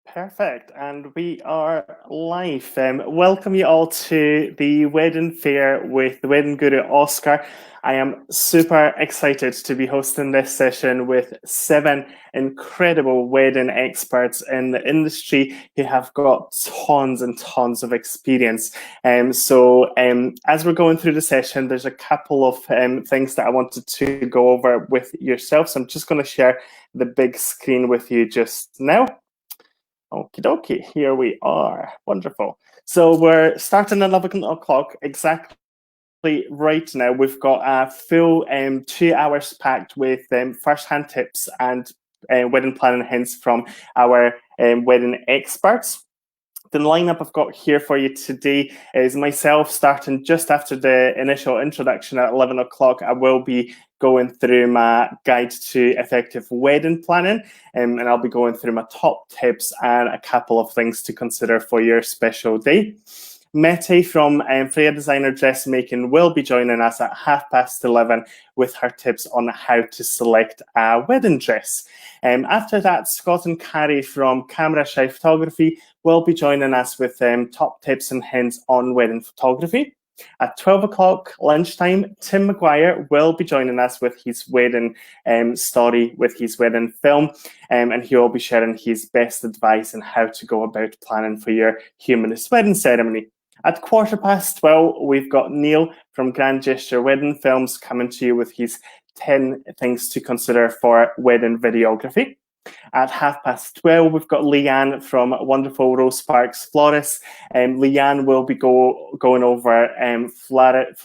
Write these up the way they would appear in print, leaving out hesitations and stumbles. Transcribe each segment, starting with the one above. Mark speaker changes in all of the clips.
Speaker 1: Perfect, and we are live. Welcome you all to the wedding fair with the wedding guru Oskar. I am super excited to be hosting this session with 7 incredible wedding experts in the industry who have got tons and tons of experience. As we're going through the session, there's a couple of things that I wanted to go over with yourself. So I'm just going to share the big screen with you just now. Okie dokie, here we are. Wonderful. So we're starting at 11 o'clock exactly right now. We've got a full 2 hours packed with first-hand tips and wedding planning hints from our wedding experts. The lineup I've got here for you today is myself starting just after the initial introduction at 11 o'clock. I will be going through my guide to effective wedding planning, and I'll be going through my top tips and a couple of things to consider for your special day. Mette from Freya Designer Dressmaking will be joining us at 11:30 with her tips on how to select a wedding dress. After that, Scott and Carrie from Camera Shy Photography will be joining us with top tips and hints on wedding photography. At 12 o'clock lunchtime, Tim McGuire will be joining us with his wedding story, with his wedding film, and he will be sharing his best advice on how to go about planning for your humanist wedding ceremony. At 12:15, we've got Neil from Grand Gesture Wedding Films coming to you with his 10 things to consider for wedding videography. At 12:30, we've got Leanne from Wonderful Rose Sparks Florists. Leanne will be going over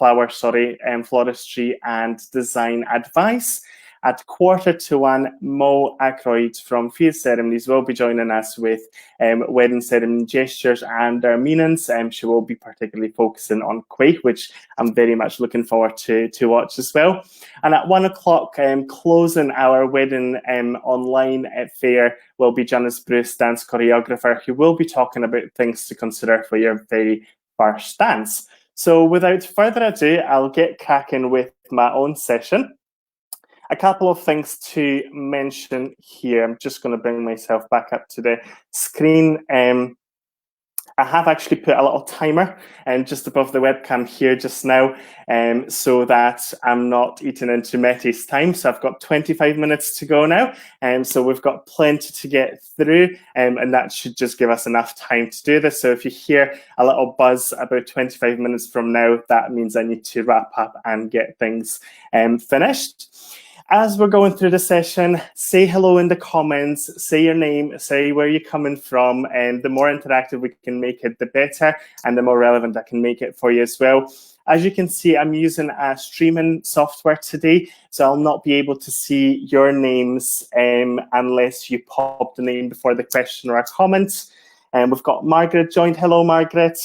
Speaker 1: floristry and design advice. At 1:45, Mo Ackroyd from Fierce Ceremonies will be joining us with wedding ceremony gestures and their meanings. She will be particularly focusing on Quake, which I'm very much looking forward to watch as well. And at 1 o'clock, closing our wedding online fair will be Janice Bruce, dance choreographer, who will be talking about things to consider for your very first dance. So without further ado, I'll get cracking with my own session. A couple of things to mention here. I'm just going to bring myself back up to the screen. I have actually put a little timer just above the webcam here just now so that I'm not eating into Mette's time. So I've got 25 minutes to go now. So we've got plenty to get through and that should just give us enough time to do this. So if you hear a little buzz about 25 minutes from now, that means I need to wrap up and get things finished. As we're going through the session, say hello in the comments, say your name, say where you're coming from, and the more interactive we can make it, the better, and the more relevant I can make it for you as well. As you can see, I'm using a streaming software today, so I'll not be able to see your names unless you pop the name before the question or a comment. And we've got Margaret joined. Hello, Margaret.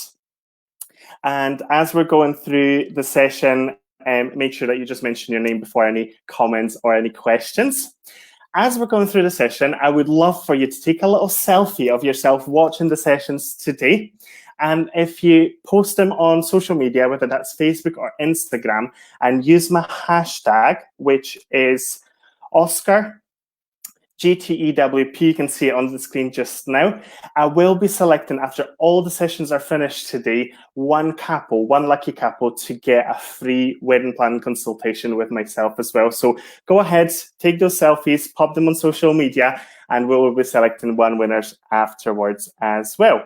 Speaker 1: And as we're going through the session, make sure that you just mention your name before any comments or any questions. As we're going through the session, I would love for you to take a little selfie of yourself watching the sessions today. And if you post them on social media, whether that's Facebook or Instagram, and use my hashtag, which is Oskar, GTEWP, you can see it on the screen just now. I will be selecting, after all the sessions are finished today, one lucky couple to get a free wedding planning consultation with myself as well. So go ahead, take those selfies, pop them on social media, and we will be selecting one winners afterwards as well.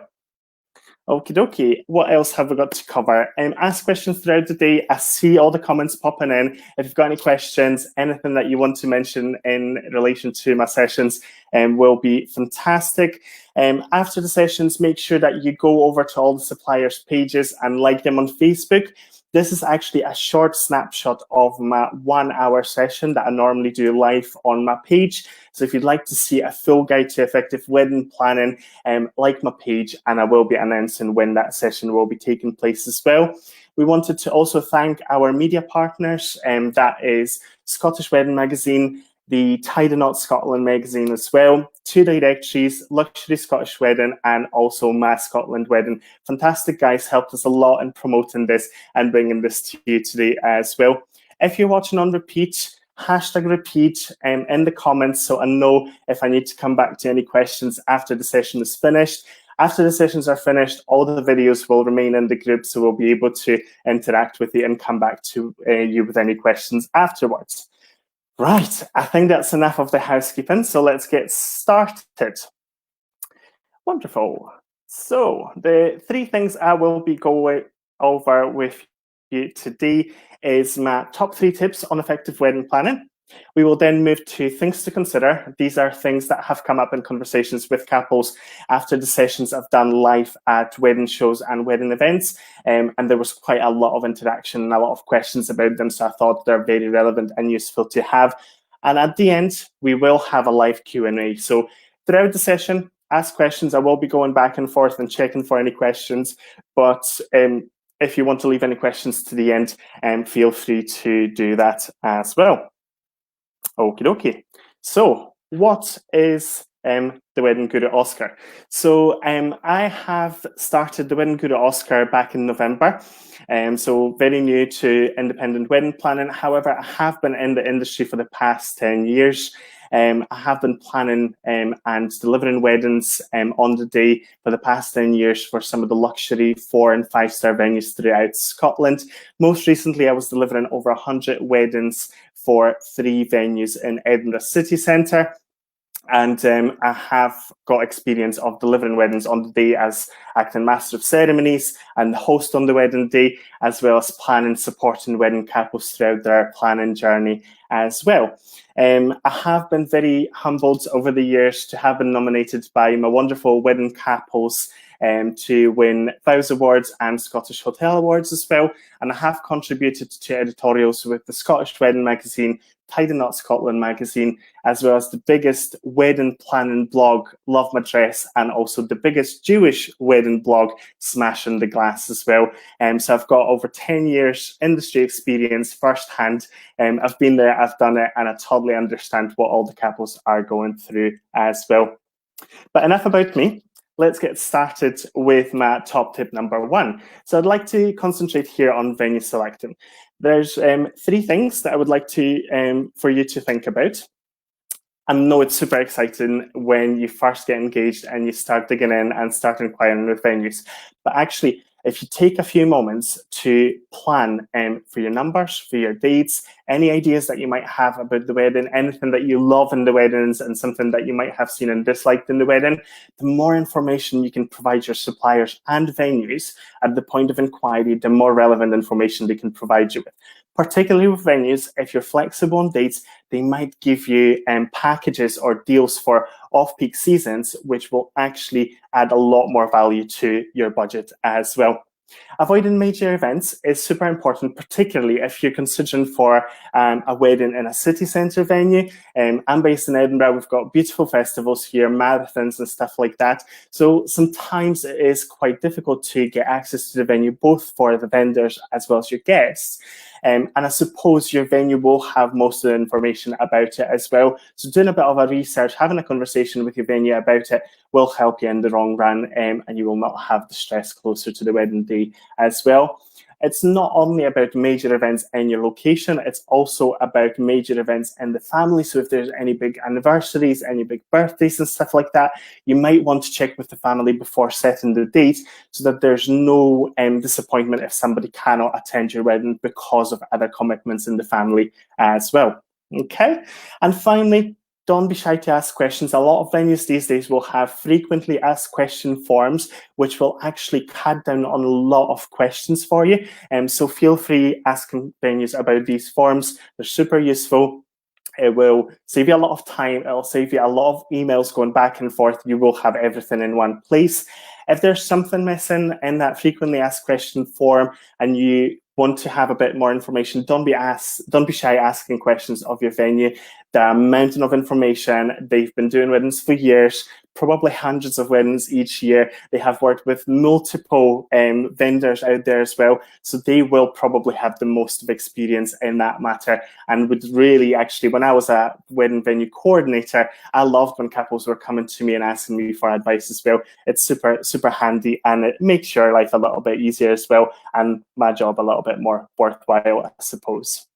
Speaker 1: Okie dokie, what else have we got to cover? Ask questions throughout the day. I see all the comments popping in. If you've got any questions, anything that you want to mention in relation to my sessions will be fantastic. After the sessions, make sure that you go over to all the suppliers' pages and like them on Facebook. This is actually a short snapshot of my 1 hour session that I normally do live on my page. So if you'd like to see a full guide to effective wedding planning, like my page, and I will be announcing when that session will be taking place as well. We wanted to also thank our media partners, that is Scottish Wedding Magazine, the Tide Knot Scotland magazine as well, Two Directories, Luxury Scottish Wedding, and also Mass Scotland Wedding. Fantastic guys, helped us a lot in promoting this and bringing this to you today as well. If you're watching on repeat, hashtag repeat in the comments so I know if I need to come back to any questions after the session is finished. After the sessions are finished, all the videos will remain in the group, so we'll be able to interact with you and come back to you with any questions afterwards. Right, I think that's enough of the housekeeping, so let's get started. Wonderful. So the 3 things I will be going over with you today is my top 3 tips on effective wedding planning. We will then move to things to consider. These are things that have come up in conversations with couples after the sessions I've done live at wedding shows and wedding events. And there was quite a lot of interaction and a lot of questions about them. So I thought they're very relevant and useful to have. And at the end, we will have a live Q&A. So throughout the session, ask questions. I will be going back and forth and checking for any questions. But if you want to leave any questions to the end, feel free to do that as well. Okie dokie. So what is the Wedding Guru Oskar? So I have started the Wedding Guru Oskar back in November. So very new to independent wedding planning. However, I have been in the industry for the past 10 years. I have been planning and delivering weddings on the day for the past 10 years for some of the luxury 4- and 5-star venues throughout Scotland. Most recently, I was delivering over 100 weddings for 3 venues in Edinburgh city centre. And I have got experience of delivering weddings on the day as acting master of ceremonies and host on the wedding day, as well as planning, supporting wedding couples throughout their planning journey as well. I have been very humbled over the years to have been nominated by my wonderful wedding couples to win VOWS Awards and Scottish Hotel Awards as well. And I have contributed to editorials with the Scottish Wedding Magazine, Tidy Knot Scotland magazine, as well as the biggest wedding planning blog, Love My Dress, and also the biggest Jewish wedding blog, Smashing the Glass as well. So I've got over 10 years industry experience firsthand. I've been there, I've done it, and I totally understand what all the couples are going through as well. But enough about me. Let's get started with my top tip number 1. So I'd like to concentrate here on venue selecting. There's 3 things that I would like to for you to think about. I know it's super exciting when you first get engaged and you start digging in and start inquiring with venues. But actually, if you take a few moments to plan for your numbers, for your dates, any ideas that you might have about the wedding, anything that you love in the weddings and something that you might have seen and disliked in the wedding, the more information you can provide your suppliers and venues at the point of inquiry, the more relevant information they can provide you with. Particularly with venues, if you're flexible on dates, they might give you packages or deals for off-peak seasons, which will actually add a lot more value to your budget as well. Avoiding major events is super important, particularly if you're considering for a wedding in a city centre venue. I'm based in Edinburgh. We've got beautiful festivals here, marathons and stuff like that. So sometimes it is quite difficult to get access to the venue, both for the vendors as well as your guests. And I suppose your venue will have most of the information about it as well. So doing a bit of a research, having a conversation with your venue about it will help you in the long run, and you will not have the stress closer to the wedding day as well. It's not only about major events in your location, it's also about major events in the family. So if there's any big anniversaries, any big birthdays and stuff like that, you might want to check with the family before setting the date so that there's no disappointment if somebody cannot attend your wedding because of other commitments in the family as well. Okay, and finally, don't be shy to ask questions. A lot of venues these days will have frequently asked question forms, which will actually cut down on a lot of questions for you. So feel free asking venues about these forms. They're super useful. It will save you a lot of time. It'll save you a lot of emails going back and forth. You will have everything in one place. If there's something missing in that frequently asked question form and you want to have a bit more information, don't be shy asking questions of your venue. The mountain of information. They've been doing weddings for years, probably hundreds of weddings each year. They have worked with multiple vendors out there as well. So they will probably have the most of experience in that matter. And would really actually, when I was a wedding venue coordinator, I loved when couples were coming to me and asking me for advice as well. It's super, super handy and it makes your life a little bit easier as well. And my job a little bit more worthwhile, I suppose.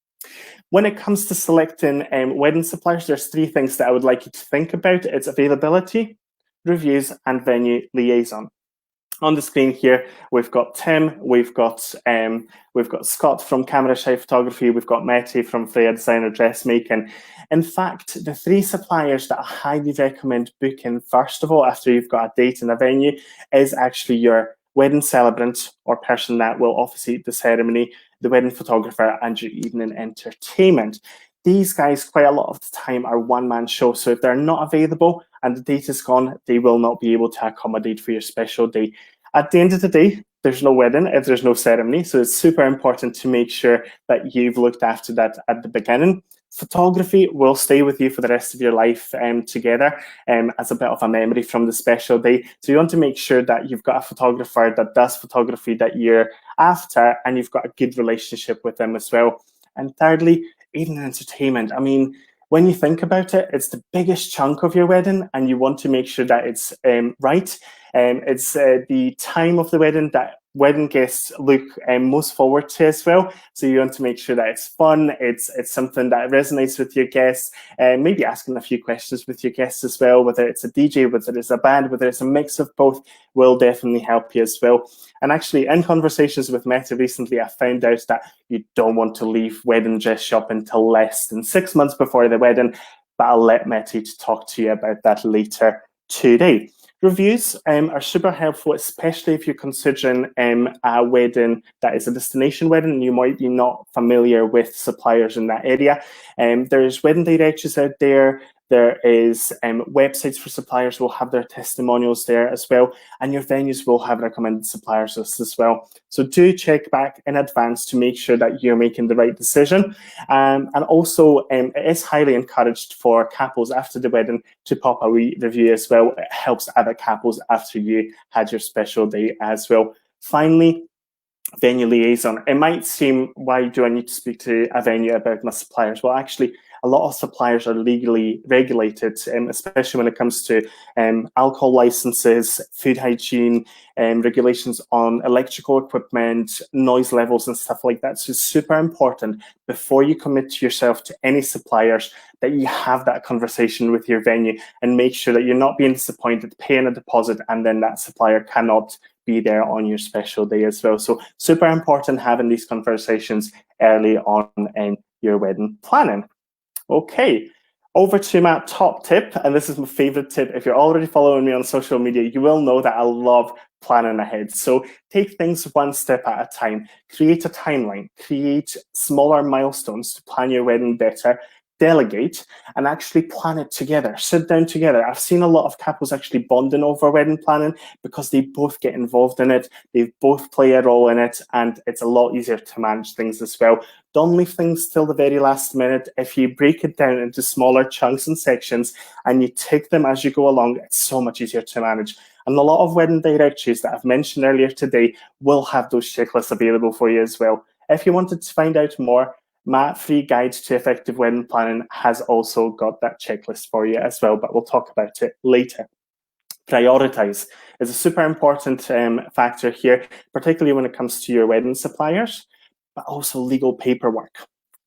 Speaker 1: When it comes to selecting wedding suppliers, there's 3 things that I would like you to think about. It's availability, reviews, and venue liaison. On the screen here, we've got Tim, we've got Scott from Camera Shy Photography, we've got Mette from Freya Designer Dressmaking. In fact, the 3 suppliers that I highly recommend booking, first of all, after you've got a date and a venue, is actually your wedding celebrant or person that will officiate the ceremony, the wedding photographer, and your evening entertainment. These guys, quite a lot of the time, are one-man shows. So if they're not available and the date is gone, they will not be able to accommodate for your special day. At the end of the day, there's no wedding if there's no ceremony. So it's super important to make sure that you've looked after that at the beginning. Photography will stay with you for the rest of your life together as a bit of a memory from the special day. So you want to make sure that you've got a photographer that does photography that you're after, and you've got a good relationship with them as well. And thirdly, evening entertainment. I mean, when you think about it, it's the biggest chunk of your wedding, and you want to make sure that it's right. It's the time of the wedding that wedding guests look most forward to as well. So you want to make sure that it's fun, it's something that resonates with your guests, and maybe asking a few questions with your guests as well, whether it's a DJ, whether it's a band, whether it's a mix of both, will definitely help you as well. And actually, in conversations with Mette recently, I found out that you don't want to leave wedding dress shop until less than 6 months before the wedding, but I'll let Mette talk to you about that later today. Reviews are super helpful, especially if you're considering a wedding that is a destination wedding and you might be not familiar with suppliers in that area. There's wedding directories out there. There is websites for suppliers will have their testimonials there as well, and your venues will have recommended suppliers lists as well. So do check back in advance to make sure that you're making the right decision. And also, it is highly encouraged for couples after the wedding to pop a wee review as well. It helps other couples after you had your special day as well. Finally, venue liaison. It might seem, why do I need to speak to a venue about my suppliers? Well, actually, a lot of suppliers are legally regulated, especially when it comes to alcohol licenses, food hygiene, regulations on electrical equipment, noise levels and stuff like that. So it's super important before you commit to yourself to any suppliers that you have that conversation with your venue and make sure that you're not being disappointed, paying a deposit, and then that supplier cannot be there on your special day as well. So super important having these conversations early on in your wedding planning. Okay, over to my top tip, and this is my favorite tip. If you're already following me on social media, you will know that I love planning ahead. So take things one step at a time. Create a timeline. Create smaller milestones to plan your wedding better. Delegate and actually plan it together. Sit down together. I've seen a lot of couples actually bonding over wedding planning because they both get involved in it. They both play a role in it, and it's a lot easier to manage things as well. Don't leave things till the very last minute. If you break it down into smaller chunks and sections and you take them as you go along, it's so much easier to manage. And a lot of wedding directories that I've mentioned earlier today will have those checklists available for you as well. If you wanted to find out more, my free guide to effective wedding planning has also got that checklist for you as well, but we'll talk about it later. Prioritize is a super important factor here, particularly when it comes to your wedding suppliers, but also legal paperwork.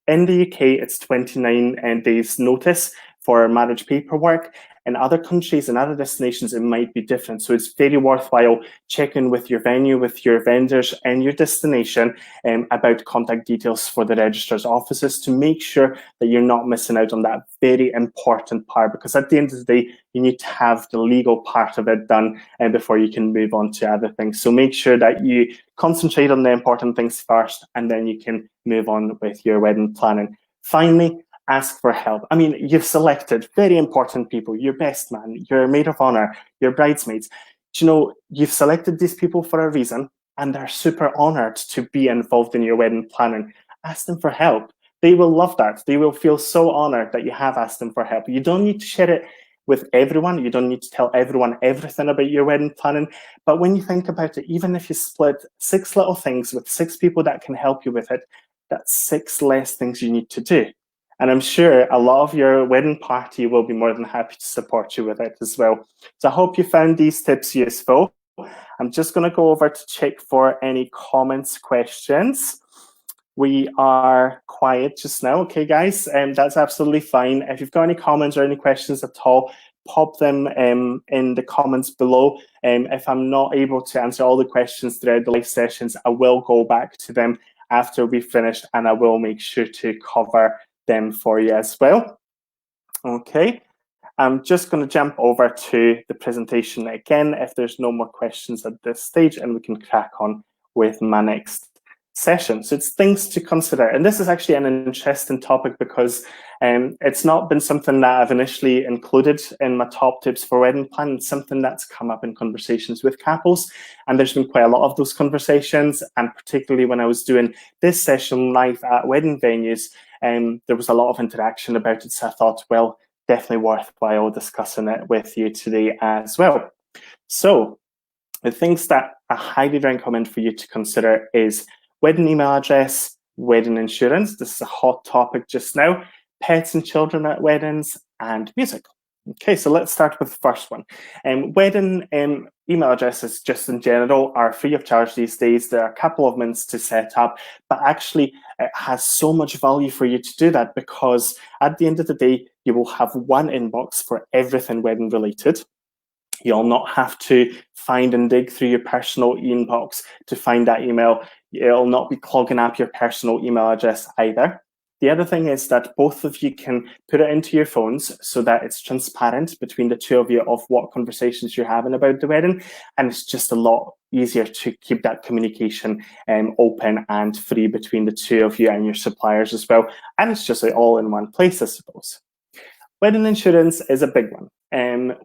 Speaker 1: In the UK, it's 29 days notice for marriage paperwork. In other countries and other destinations, it might be different. So it's very worthwhile checking with your venue, with your vendors and your destination about contact details for the registrar's offices to make sure that you're not missing out on that very important part, because at the end of the day, you need to have the legal part of it done before you can move on to other things. So make sure that you concentrate on the important things first, and then you can move on with your wedding planning. Finally, ask for help. I mean, you've selected very important people, your best man, your maid of honor, your bridesmaids. You know, you've selected these people for a reason, and they're super honored to be involved in your wedding planning. Ask them for help. They will love that. They will feel so honored that you have asked them for help. You don't need to share it with everyone. You don't need to tell everyone everything about your wedding planning. But when you think about it, even if you split 6 little things with 6 people that can help you with it, that's 6 less things you need to do. And I'm sure a lot of your wedding party will be more than happy to support you with it as well. So I hope you found these tips useful. I'm just going to go over to check for any comments, questions. we are quiet just now. Okay, guys, that's absolutely fine. If you've got any comments or any questions at all, pop them in the comments below. If I'm not able to answer all the questions throughout the live sessions, I will go back to them after we've finished, and I will make sure to cover them for you as well. Okay, I'm just going to jump over to the presentation again if there's no more questions at this stage, and we can crack on with my next session. So it's things to consider, and this is actually an interesting topic because it's not been something that I've initially included in my top tips for wedding planning. It's something that's come up in conversations with couples, and there's been quite a lot of those conversations, and particularly when I was doing this session live at wedding venues, there was a lot of interaction about it, so I thought, well, definitely worthwhile discussing it with you today as well. So the things that I highly recommend for you to consider is wedding email address, wedding insurance. This is a hot topic just now. Pets and children at weddings, and music. Okay, so let's start with the first one. Wedding email addresses, just in general, are free of charge these days. There are a couple of minutes to set up, but actually it has so much value for you to do that, because at the end of the day, you will have one inbox for everything wedding related. You'll not have to find and dig through your personal inbox to find that email. It'll not be clogging up your personal email address either. The other thing is that both of you can put it into your phones so that it's transparent between the two of you of what conversations you're having about the wedding. And it's just a lot easier to keep that communication open and free between the two of you and your suppliers as well. And it's just all in one place, I suppose. Wedding insurance is a big one.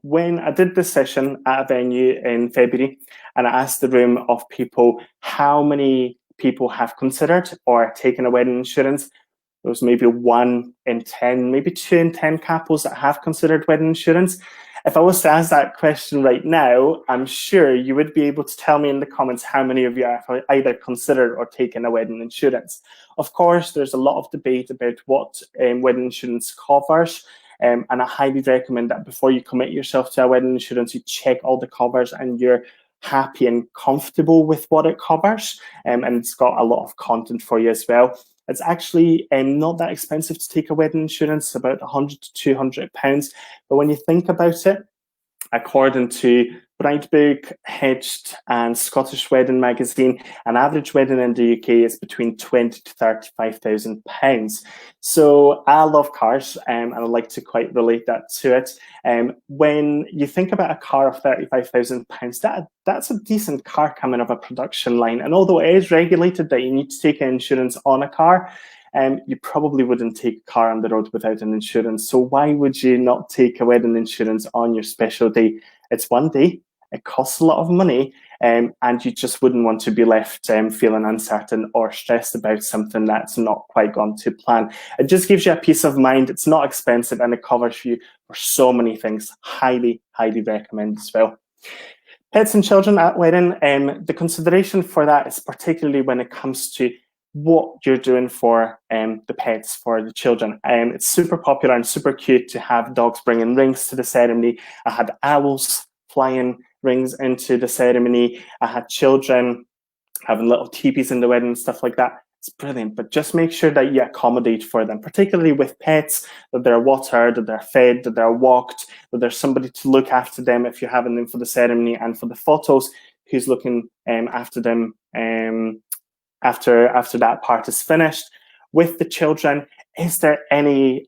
Speaker 1: When I did this session at a venue in February, and I asked the room of people how many people have considered or taken a wedding insurance, there was maybe 1 in 10, maybe 2 in 10 couples that have considered wedding insurance. If I was to ask that question right now, I'm sure you would be able to tell me in the comments how many of you have either considered or taken a wedding insurance. Of course, there's a lot of debate about what wedding insurance covers. And I highly recommend that before you commit yourself to a wedding insurance, you check all the covers and you're happy and comfortable with what it covers. And it's got a lot of content for you as well. It's actually not that expensive to take a wedding insurance, about £100 to £200. But when you think about it, according to Bridebook, Hedged, and Scottish Wedding Magazine, an average wedding in the UK is between £20,000 to £35,000. So I love cars, and I like to quite relate that to it. When you think about a car of £35,000, that's a decent car coming off a production line. And although it is regulated that you need to take insurance on a car, you probably wouldn't take a car on the road without an insurance. So why would you not take a wedding insurance on your special day? It's one day, it costs a lot of money, and you just wouldn't want to be left feeling uncertain or stressed about something that's not quite gone to plan. It just gives you a peace of mind. It's not expensive and it covers you for so many things. Highly, highly recommend as well. Pets and children at wedding, the consideration for that is particularly when it comes to what you're doing for the pets, for the children. It's super popular and super cute to have dogs bringing rings to the ceremony. I had owls flying rings into the ceremony. I had children having little teepees in the wedding and stuff like that. It's brilliant, but just make sure that you accommodate for them, particularly with pets, that they're watered, that they're fed, that they're walked, that there's somebody to look after them if you're having them for the ceremony, and for the photos, who's looking after them after that part is finished. With the children, is there any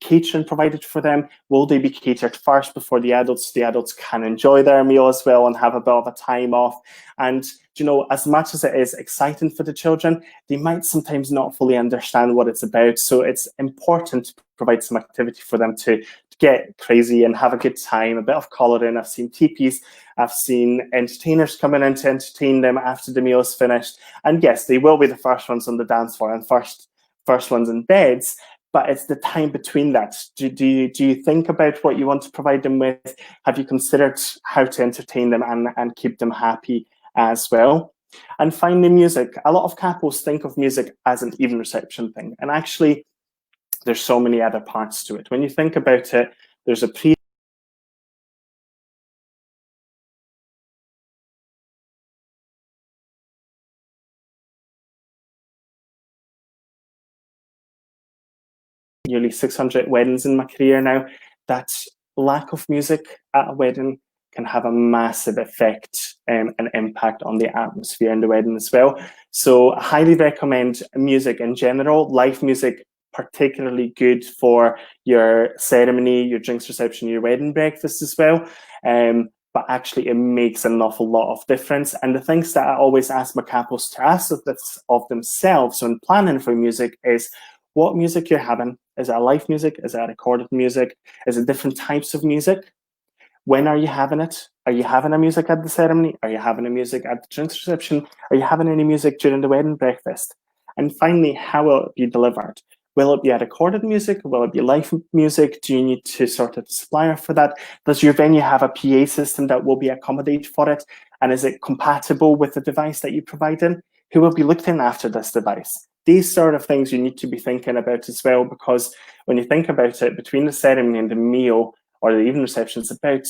Speaker 1: catering provided for them? Will they be catered first before the adults? The adults can enjoy their meal as well and have a bit of a time off. And you know, as much as it is exciting for the children, they might sometimes not fully understand what it's about. So it's important to provide some activity for them to get crazy and have a good time, a bit of colouring. I've seen teepees, I've seen entertainers coming in to entertain them after the meal is finished. And yes, they will be the first ones on the dance floor and first ones in beds, but it's the time between that. Do you think about what you want to provide them with? Have you considered how to entertain them and keep them happy as well? And finally, music. A lot of couples think of music as an even reception thing, and actually there's so many other parts to it. When you think about it, there's a pre nearly 600 weddings in my career now, that lack of music at a wedding can have a massive effect and impact on the atmosphere in the wedding as well. So I highly recommend music in general, live music, particularly good for your ceremony, your drinks reception, your wedding breakfast as well. But actually it makes an awful lot of difference. And the things that I always ask my couples to ask of themselves when planning for music is what music you're having. Is it live music? Is it recorded music? Is it different types of music? When are you having it? Are you having a music at the ceremony? Are you having a music at the drinks reception? Are you having any music during the wedding breakfast? And finally, how will it be delivered? Will it be a recorded music? Will it be live music? Do you need to sort of a supplier for that? Does your venue have a PA system that will be accommodated for it? And is it compatible with the device that you provide in? Who will be looking after this device? These sort of things you need to be thinking about as well, because when you think about it, between the ceremony and the meal or the evening reception, it's about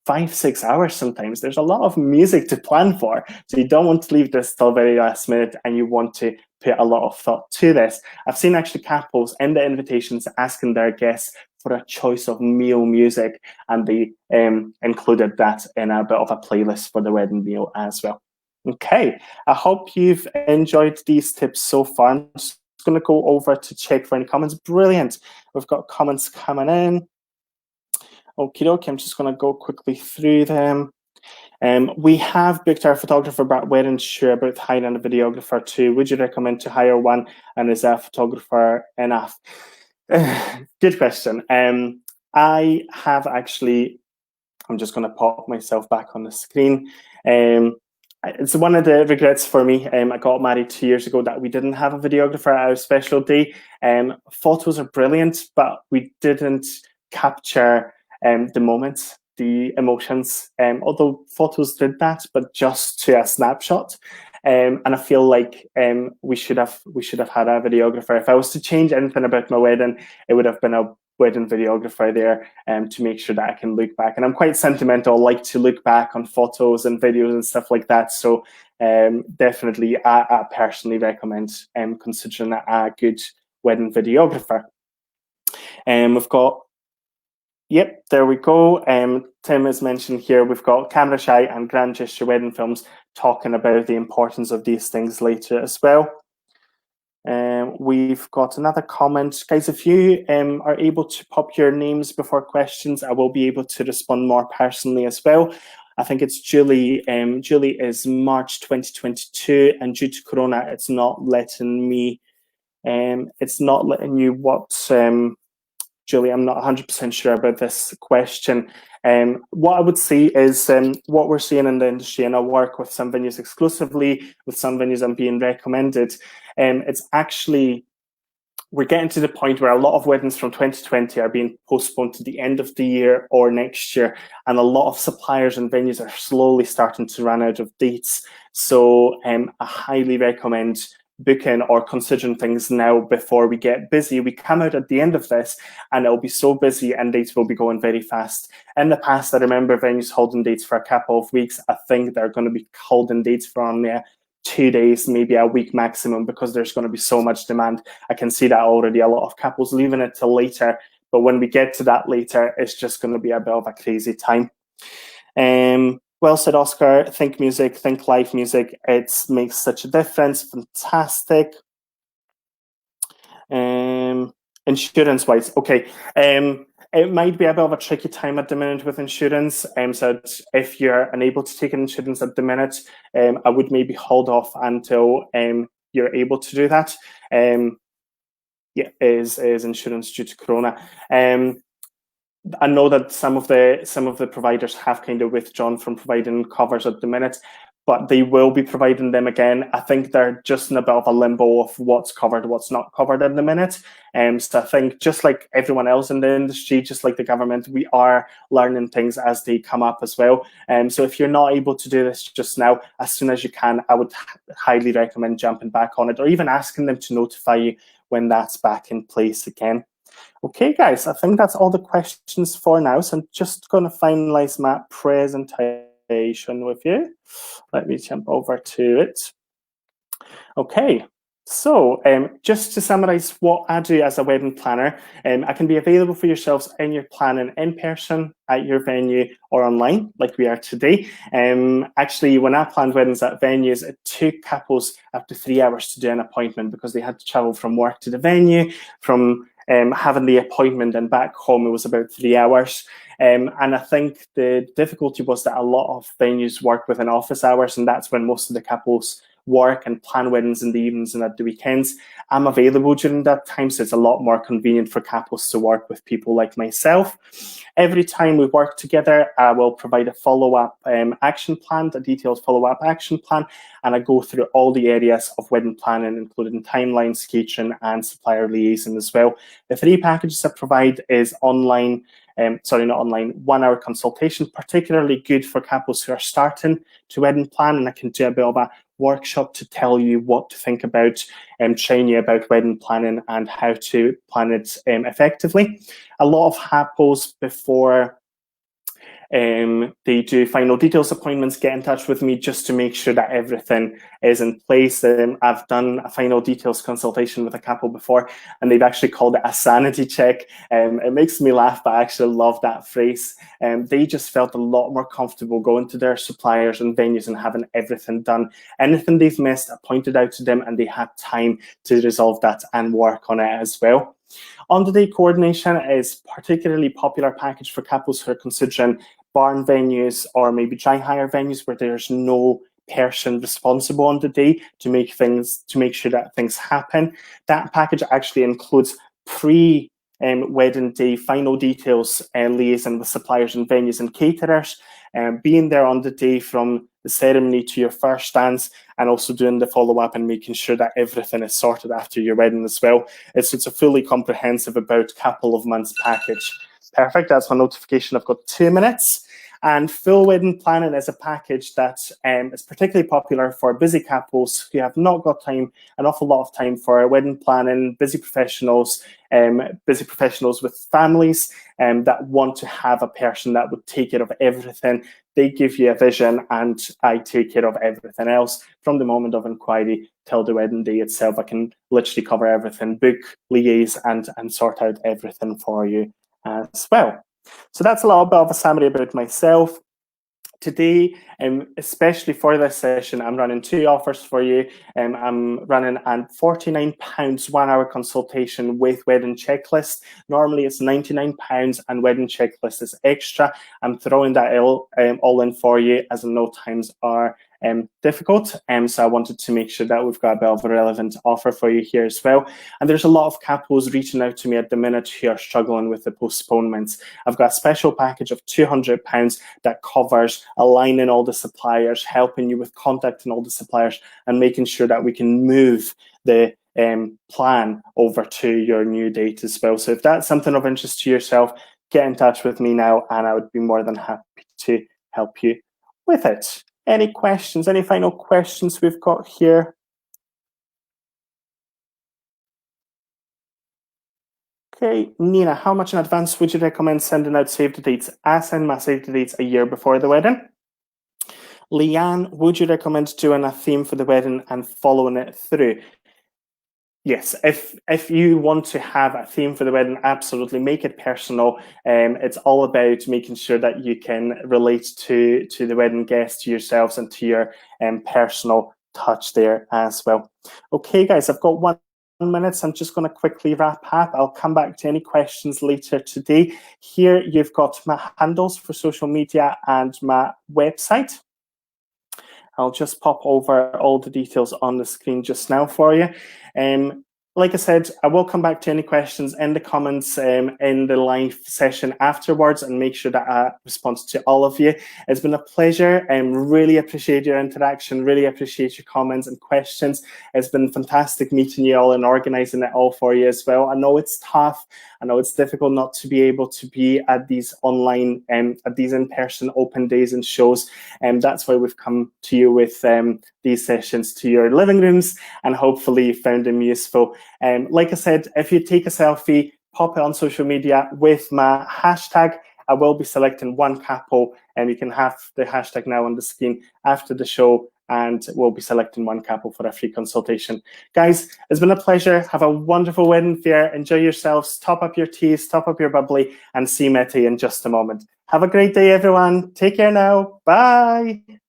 Speaker 1: 5-6 hours sometimes. There's a lot of music to plan for. So you don't want to leave this till very last minute, and you want to put a lot of thought to this. I've seen actually couples in the invitations asking their guests for a choice of meal music, and they included that in a bit of a playlist for the wedding meal as well. Okay, I hope you've enjoyed these tips so far. I'm just going to go over to check for any comments. Brilliant. We've got comments coming in. Okie dokie, I'm just going to go quickly through them. We have booked our photographer, but we're unsure about hiring a videographer too. Would you recommend to hire one, and is that photographer enough? Good question. I have actually, I'm just going to pop myself back on the screen. It's one of the regrets for me. I got married 2 years ago that we didn't have a videographer at our special day. Photos are brilliant, but we didn't capture the moments, the emotions, although photos did that, but just to a snapshot. And I feel like we should have had a videographer. If I was to change anything about my wedding, it would have been a wedding videographer there to make sure that I can look back. And I'm quite sentimental, like to look back on photos and videos and stuff like that. So definitely, I personally recommend considering a good wedding videographer. We've got, yep, there we go. Tim has mentioned here, we've got Camera Shy and Grand Gesture Wedding Films talking about the importance of these things later as well. We've got another comment. Guys, if you are able to pop your names before questions, I will be able to respond more personally as well. I think it's Julie. Julie is March 2022, and due to Corona, it's not letting me, it's not letting you what, Julie, I'm not 100% sure about this question. What I would say is what we're seeing in the industry, and I work with some venues exclusively, with some venues I'm being recommended. It's actually, we're getting to the point where a lot of weddings from 2020 are being postponed to the end of the year or next year. And a lot of suppliers and venues are slowly starting to run out of dates. So I highly recommend booking or considering things now before we get busy. We come out at the end of this and it'll be so busy and dates will be going very fast. In the past, I remember venues holding dates for a couple of weeks. I think they're going to be holding dates from 2 days, maybe a week maximum, because there's going to be so much demand. I can see that already. A lot of couples leaving it till later, but when we get to that later, it's just going to be a bit of a crazy time. Well said, Oskar. Think music, think live music. It makes such a difference. Fantastic. Insurance-wise, okay. It might be a bit of a tricky time at the minute with insurance. So if you're unable to take an insurance at the minute, I would maybe hold off until you're able to do that. Yeah, is insurance due to Corona. I know that some of the providers have kind of withdrawn from providing covers at the minute, but they will be providing them again. I think they're just in a bit of a limbo of what's covered, what's not covered at the minute. So I think just like everyone else in the industry, just like the government, we are learning things as they come up as well. So if you're not able to do this just now, as soon as you can, I would highly recommend jumping back on it, or even asking them to notify you when that's back in place again. Okay, guys, I think that's all the questions for now. So I'm just going to finalize my presentation with you. Let me jump over to it. Okay, So, just to summarise what I do as a wedding planner, I can be available for yourselves in your planning in person at your venue or online, like we are today. Actually, when I planned weddings at venues, it took couples up to 3 hours to do an appointment because they had to travel from work to the venue, from having the appointment and back home, it was about 3 hours. And I think the difficulty was that a lot of venues work within office hours, and that's when most of the couples work and plan weddings in the evenings and at the weekends. I'm available during that time, so it's a lot more convenient for couples to work with people like myself. Every time we work together, I will provide a follow-up action plan, a detailed follow-up action plan, and I go through all the areas of wedding planning, including timelines, catering, and supplier liaison as well. The 3 packages I provide is online, sorry, not online, 1 hour consultation, particularly good for couples who are starting to wedding plan, and I can do a bit of a workshop to tell you what to think about and train you about wedding planning and how to plan it effectively. A lot of couples before they do final details appointments, get in touch with me just to make sure that everything is in place. I've done a final details consultation with a couple before, and they've actually called it a sanity check. It makes me laugh, but I actually love that phrase. They just felt a lot more comfortable going to their suppliers and venues and having everything done. Anything they've missed, I pointed out to them, and they had time to resolve that and work on it as well. On-the-day coordination is particularly popular package for couples who are considering barn venues or maybe dry hire venues where there's no person responsible on the day to make sure that things happen. That package actually includes wedding day final details liaison with suppliers and venues and caterers, being there on the day from the ceremony to your first dance, and also doing the follow-up and making sure that everything is sorted after your wedding as well. It's a fully comprehensive about couple of months package. Perfect, that's my notification. I've got 2 minutes. And full wedding planning is a package that is particularly popular for busy couples who have not got time, an awful lot of time for wedding planning, busy professionals with families that want to have a person that would take care of everything. They give you a vision and I take care of everything else from the moment of inquiry till the wedding day itself. I can literally cover everything, book, liaise, and sort out everything for you as well. So that's a little bit of a summary about myself. Today, especially for this session, I'm running 2 offers for you. I'm running a £49 1 hour consultation with wedding checklist. Normally it's £99 and wedding checklist is extra. I'm throwing that all in for you as I know times are difficult. So I wanted to make sure that we've got a bit of a relevant offer for you here as well. And there's a lot of couples reaching out to me at the minute who are struggling with the postponements. I've got a special package of £200 that covers aligning all the suppliers, helping you with contacting all the suppliers and making sure that we can move the plan over to your new date as well. So if that's something of interest to yourself, get in touch with me now and I would be more than happy to help you with it. Any questions? Any final questions we've got here? Okay, Nina, how much in advance would you recommend sending out save the dates? I send my save the dates a year before the wedding. Leanne, would you recommend doing a theme for the wedding and following it through? Yes, if you want to have a theme for the wedding, absolutely make it personal. It's all about making sure that you can relate to the wedding guests, to yourselves, and to your personal touch there as well. Okay, guys, I've got 1 minute. So I'm just going to quickly wrap up. I'll come back to any questions later today. Here you've got my handles for social media and my website. I'll just pop over all the details on the screen just now for you. Like I said, I will come back to any questions in the comments in the live session afterwards and make sure that I respond to all of you. It's been a pleasure. Really appreciate your interaction, really appreciate your comments and questions. It's been fantastic meeting you all and organising it all for you as well. I know it's tough. I know it's difficult not to be able to be at these online, at these in-person open days and shows. And that's why we've come to you with these sessions to your living rooms, and hopefully you found them useful. Like I said, if you take a selfie, pop it on social media with my hashtag. I will be selecting one couple, and you can have the hashtag now on the screen after the show, and we'll be selecting one couple for a free consultation. Guys, it's been a pleasure. Have a wonderful wedding fair. Enjoy yourselves. Top up your teas, top up your bubbly, and see Meti in just a moment. Have a great day, everyone. Take care now. Bye.